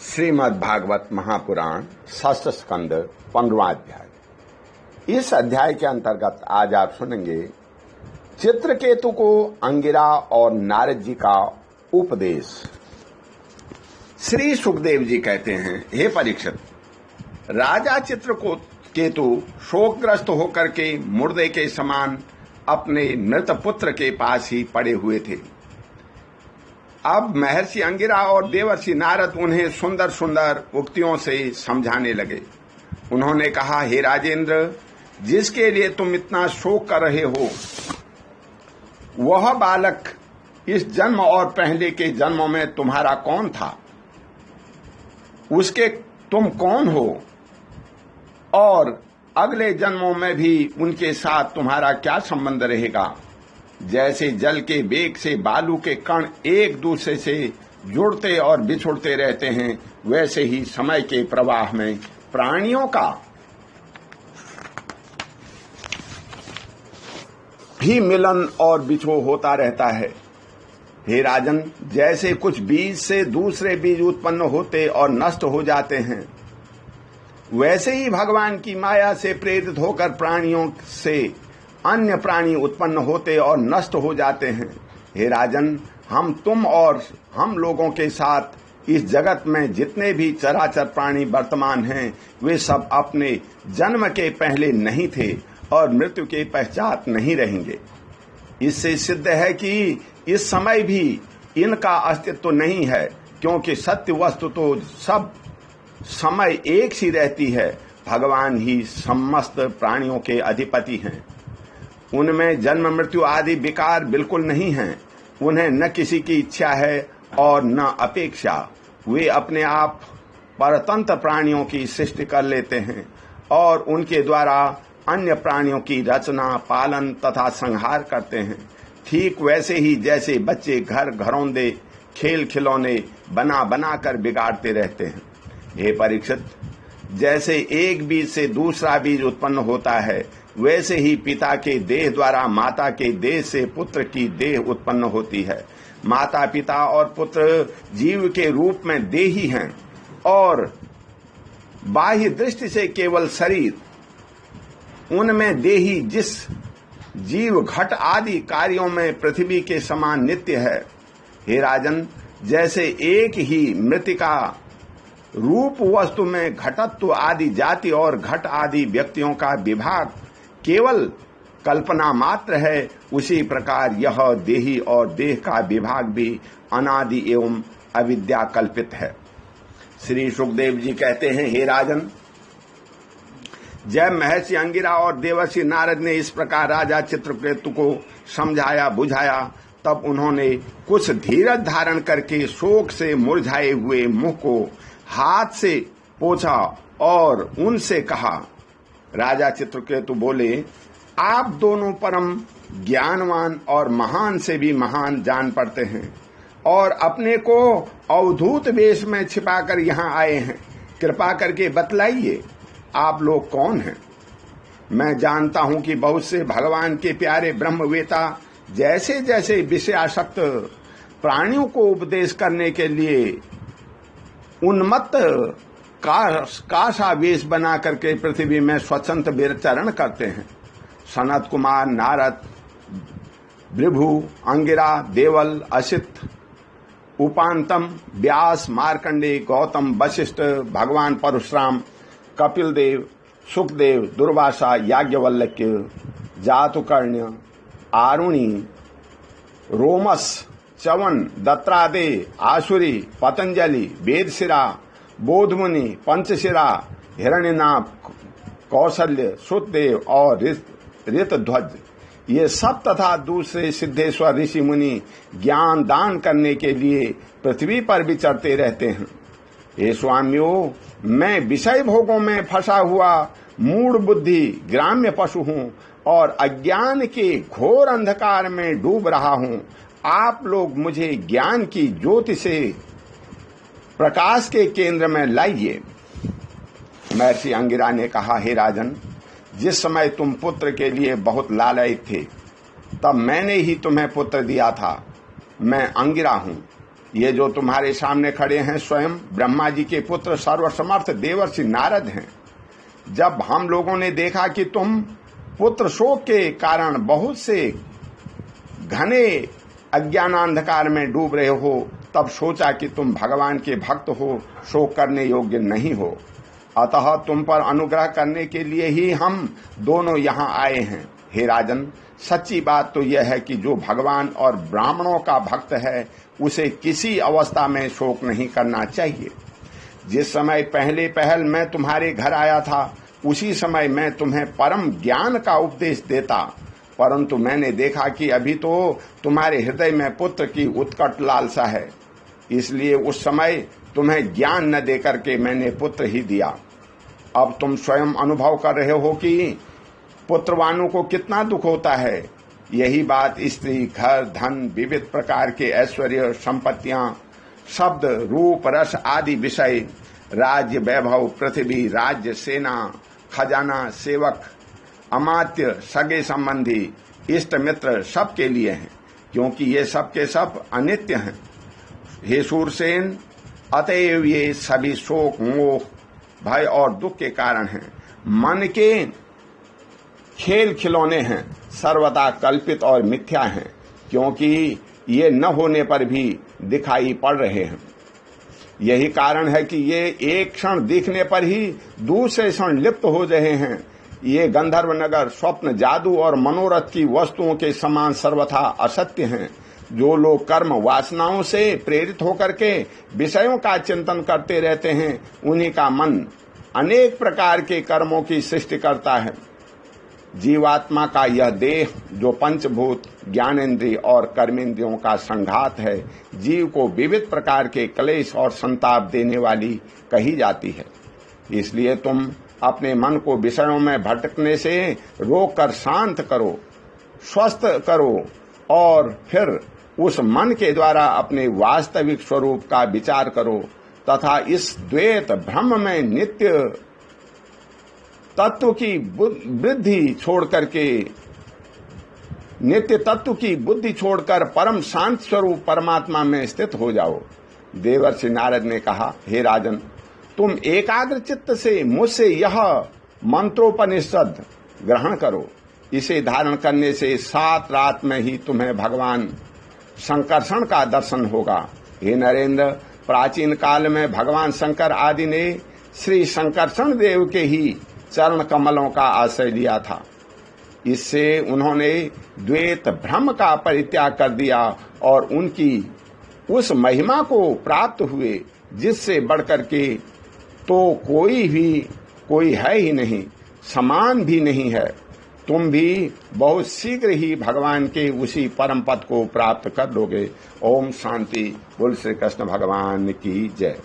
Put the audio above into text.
श्रीमद् भागवत महापुराण षष्ठ स्कंद 15वां अध्याय। इस अध्याय के अंतर्गत आज आप सुनेंगे चित्रकेतु को अंगिरा और नारद जी का उपदेश। श्री सुखदेव जी कहते हैं, हे परीक्षित, राजा चित्रकेतु शोकग्रस्त होकर के मुर्दे के समान अपने मृत पुत्र के पास ही पड़े हुए थे। अब महर्षि अंगिरा और देवर्षि नारद उन्हें सुंदर सुंदर उक्तियों से समझाने लगे। उन्होंने कहा, हे राजेंद्र, जिसके लिए तुम इतना शोक कर रहे हो, वह बालक इस जन्म और पहले के जन्मों में तुम्हारा कौन था? उसके तुम कौन हो? और अगले जन्मों में भी उनके साथ तुम्हारा क्या संबंध रहेगा? जैसे जल के वेग से बालू के कण एक दूसरे से जुड़ते और बिछुड़ते रहते हैं, वैसे ही समय के प्रवाह में प्राणियों का भी मिलन और बिछोह होता रहता है। हे राजन, जैसे कुछ बीज से दूसरे बीज उत्पन्न होते और नष्ट हो जाते हैं, वैसे ही भगवान की माया से प्रेरित होकर प्राणियों से अन्य प्राणी उत्पन्न होते और नष्ट हो जाते हैं। हे राजन, हम तुम और हम लोगों के साथ इस जगत में जितने भी चराचर प्राणी वर्तमान हैं, वे सब अपने जन्म के पहले नहीं थे और मृत्यु के पश्चात नहीं रहेंगे। इससे सिद्ध है कि इस समय भी इनका अस्तित्व नहीं है, क्योंकि सत्य वस्तु तो सब समय एक सी रहती है। भगवान ही समस्त प्राणियों के अधिपति हैं। उनमें जन्म मृत्यु आदि विकार बिल्कुल नहीं हैं। उन्हें न किसी की इच्छा है और न अपेक्षा। वे अपने आप परतंत्र प्राणियों की सृष्टि कर लेते हैं और उनके द्वारा अन्य प्राणियों की रचना, पालन तथा संहार करते हैं। ठीक वैसे ही जैसे बच्चे घर घरौंदे खेल खिलौने बना बना कर बिगाड़ते रहते हैं। हे परीक्षित, जैसे एक बीज से दूसरा बीज उत्पन्न होता है, वैसे ही पिता के देह द्वारा माता के देह से पुत्र की देह उत्पन्न होती है। माता पिता और पुत्र जीव के रूप में देही हैं और बाह्य दृष्टि से केवल शरीर। उनमें देही जिस जीव घट आदि कार्यों में पृथ्वी के समान नित्य है। हे राजन, जैसे एक ही मृतिका रूप वस्तु में घटत्व आदि जाति और घट आदि व्यक्तियों का विभाग केवल कल्पना मात्र है, उसी प्रकार यह देही और देह का विभाग भी अनादि एवं अविद्या कल्पित है। श्री सुखदेव जी कहते हैं, हे राजन, जब महर्षि अंगिरा और देवर्षि नारद ने इस प्रकार राजा चित्रकेतु को समझाया बुझाया, तब उन्होंने कुछ धीरज धारण करके शोक से मुरझाए हुए मुंह को हाथ से पोंछा और उनसे कहा। राजा चित्रकेतु बोले, आप दोनों परम ज्ञानवान और महान से भी महान जान पड़ते हैं और अपने को अवधूत वेश में छिपाकर यहाँ आए हैं। कृपा करके बतलाइए, आप लोग कौन हैं? मैं जानता हूँ कि बहुत से भगवान के प्यारे ब्रह्मवेता जैसे जैसे विषयासक्त प्राणियों को उपदेश करने के लिए उन्मत्त काशावेश बना करके पृथ्वी में स्वतंत्र विचरण करते हैं। सनत कुमार, नारद, भृगु, अंगिरा, देवल, असित, उपांतम, व्यास, मार्कंडे, गौतम, वशिष्ठ, भगवान परशुराम, कपिल देव, सुखदेव, दुर्वासा, याज्ञवल्क्य, जातुकर्ण्य, आरुणि, रोमस, चवन, दत्रादे, आसुरी, पतंजलि, वेदशिरा, बोधमुनि, पंचशिरा, हिरण्यनाभ, कौशल्य, सुतदेव और ऋतध्वज, ये सब तथा दूसरे सिद्धेश्वर ऋषि मुनि ज्ञान दान करने के लिए पृथ्वी पर विचरते रहते हैं। हे स्वामियों, मैं विषय भोगों में फंसा हुआ मूढ़ बुद्धि ग्राम्य पशु हूँ और अज्ञान के घोर अंधकार में डूब रहा हूँ। आप लोग मुझे ज्ञान की ज्योति से प्रकाश के केंद्र में लाइए। महर्षि अंगिरा ने कहा, हे राजन, जिस समय तुम पुत्र के लिए बहुत लालायित थे, तब मैंने ही तुम्हें पुत्र दिया था। मैं अंगिरा हूँ। ये जो तुम्हारे सामने खड़े हैं स्वयं ब्रह्मा जी के पुत्र सर्वसमर्थ देवर्षि नारद हैं। जब हम लोगों ने देखा कि तुम पुत्र शोक के कारण बहुत से घने अज्ञानांधकार में डूब रहे हो, तब सोचा कि तुम भगवान के भक्त हो, शोक करने योग्य नहीं हो। अतः तुम पर अनुग्रह करने के लिए ही हम दोनों यहाँ आए हैं। हे राजन, सच्ची बात तो यह है कि जो भगवान और ब्राह्मणों का भक्त है उसे किसी अवस्था में शोक नहीं करना चाहिए। जिस समय पहले पहल मैं तुम्हारे घर आया था उसी समय मैं तुम्हें परम ज्ञान का उपदेश देता, परंतु मैंने देखा कि अभी तो तुम्हारे हृदय में पुत्र की उत्कट लालसा है, इसलिए उस समय तुम्हें ज्ञान न देकर के मैंने पुत्र ही दिया। अब तुम स्वयं अनुभव कर रहे हो कि पुत्रवानों को कितना दुख होता है। यही बात स्त्री, घर, धन, विविध प्रकार के ऐश्वर्य, संपत्तियां, शब्द, रूप, रस आदि विषय, राज्य, वैभव, पृथ्वी, राज्य, सेना, खजाना, सेवक, अमात्य, सगे संबंधी, इष्ट मित्र सबके लिए हैं, क्योंकि ये सब के सब अनित्य हैं। हे शूरसेन, अतएव ये सभी शोक, मोह, भय और दुख के कारण हैं। मन के खेल खिलौने हैं, सर्वदा कल्पित और मिथ्या हैं, क्योंकि ये न होने पर भी दिखाई पड़ रहे हैं। यही कारण है कि ये एक क्षण दिखने पर ही दूसरे क्षण लिप्त हो रहे हैं। ये गंधर्व नगर स्वप्न, जादू और मनोरथ की वस्तुओं के समान सर्वथा असत्य हैं। जो लोग कर्म वासनाओं से प्रेरित होकर के विषयों का चिंतन करते रहते हैं, उन्हीं का मन अनेक प्रकार के कर्मों की सृष्टि करता है। जीवात्मा का यह देह जो पंचभूत, ज्ञानेन्द्रिय और कर्मेंद्रियों का संघात है, जीव को विविध प्रकार के क्लेश और संताप देने वाली कही जाती है। इसलिए तुम अपने मन को विषयों में भटकने से रोककर शांत करो, स्वस्थ करो और फिर उस मन के द्वारा अपने वास्तविक स्वरूप का विचार करो तथा इस द्वैत भ्रम में नित्य तत्व की बुद्धि छोड़कर परम शांत स्वरूप परमात्मा में स्थित हो जाओ। देवर्षि नारद ने कहा, हे राजन, तुम एकाग्र चित्त से मुझसे यह मंत्रोपनिषद ग्रहण करो। इसे धारण करने से 7 रात में ही तुम्हें भगवान शंकरषण का दर्शन होगा। हे नरेंद्र, प्राचीन काल में भगवान शंकर आदि ने श्री शंकरषण देव के ही चरण कमलों का आश्रय लिया था। इससे उन्होंने द्वैत भ्रम का परित्याग कर दिया और उनकी उस महिमा को प्राप्त हुए जिससे बढ़कर के तो कोई है ही नहीं, समान भी नहीं है। तुम भी बहुत शीघ्र ही भगवान के उसी परम पद को प्राप्त कर लोगे। ओम शांति। बोल श्री कृष्ण भगवान की जय।